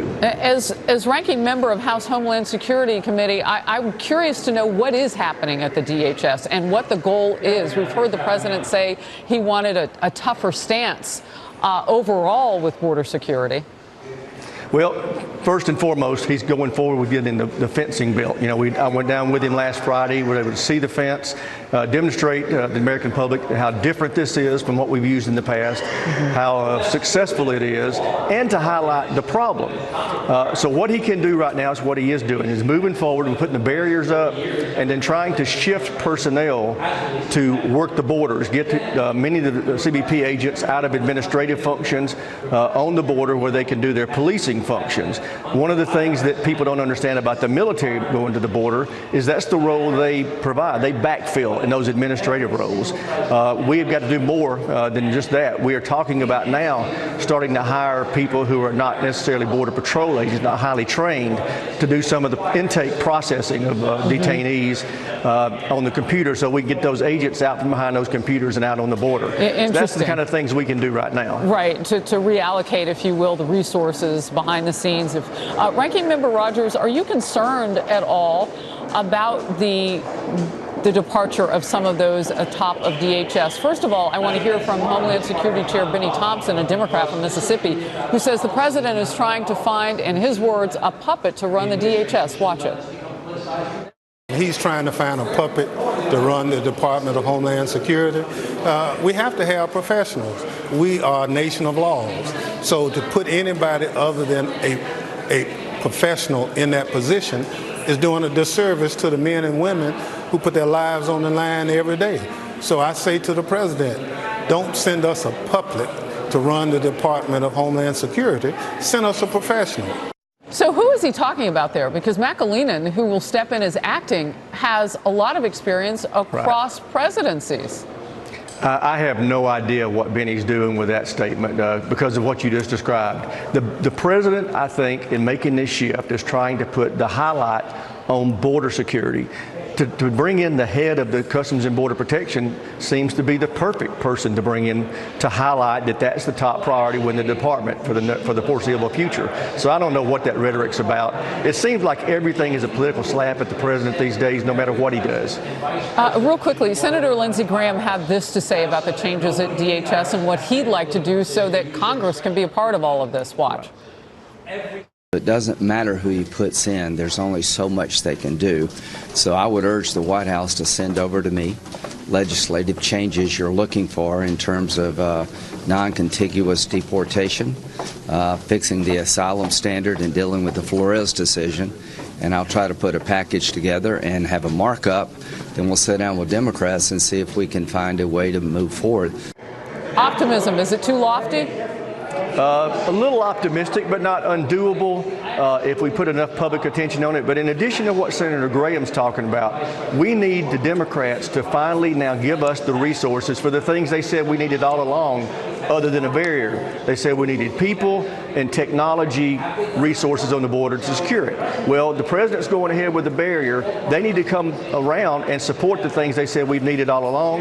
As ranking member of House Homeland Security Committee, I'm curious to know what is happening at the DHS and what the goal is. We've heard the president say he wanted a tougher stance overall with border security. Well, first and foremost, he's going forward with getting the fencing built. You know, I went down with him last Friday. We were able to see the fence, demonstrate to the American public how different this is from what we've used in the past, how successful it is, and to highlight the problem. So what he can do right now is what he is doing. He's moving forward and putting the barriers up and then trying to shift personnel to work the borders, get many of the CBP agents out of administrative functions on the border where they can do their policing functions. One of the things that people don't understand about the military going to the border is that's the role they provide. They backfill in those administrative roles. We have got to do more than just that. We are talking about now starting to hire people who are not necessarily Border Patrol agents, not highly trained, to do some of the intake processing of detainees on the computer so we can get those agents out from behind those computers and out on the border. So that's the kind of things we can do right now. Right, to reallocate, if you will, the resources behind the scenes. Ranking Member Rogers, are you concerned at all about the departure of some of those atop of DHS? First of all, I want to hear from Homeland Security Chair Benny Thompson, a Democrat from Mississippi, who says the president is trying to find, in his words, a puppet to run the DHS. Watch it. He's trying to find a puppet to run the Department of Homeland Security. We have to have professionals. We are a nation of laws. So to put anybody other than a professional in that position is doing a disservice to the men and women who put their lives on the line every day. So I say to the president, don't send us a puppet to run the Department of Homeland Security. Send us a professional. So who is he talking about there? Because McAleenan, who will step in as acting, has a lot of experience across presidencies. I have no idea what Benny's doing with that statement because of what you just described. The president, I think, in making this shift is trying to put the highlight on border security. To bring in the head of the Customs and Border Protection seems to be the perfect person to bring in to highlight that that's the top priority within the department for the foreseeable future. So I don't know what that rhetoric's about. It seems like everything is a political slap at the president these days, no matter what he does. Real quickly, Senator Lindsey Graham had this to say about the changes at DHS and what he'd like to do so that Congress can be a part of all of this. Watch. It doesn't matter who he puts in. There's only so much they can do. So I would urge the White House to send over to me legislative changes you're looking for in terms of non-contiguous deportation, fixing the asylum standard and dealing with the Flores decision. And I'll try to put a package together and have a markup. Then we'll sit down with Democrats and see if we can find a way to move forward. Optimism, is it too lofty? A little optimistic, but not undoable if we put enough public attention on it. But in addition to what Senator Graham's talking about, we need the Democrats to finally now give us the resources for the things they said we needed all along, other than a barrier. They said we needed people and technology resources on the border to secure it. Well, the president's going ahead with the barrier. They need to come around and support the things they said we've needed all along.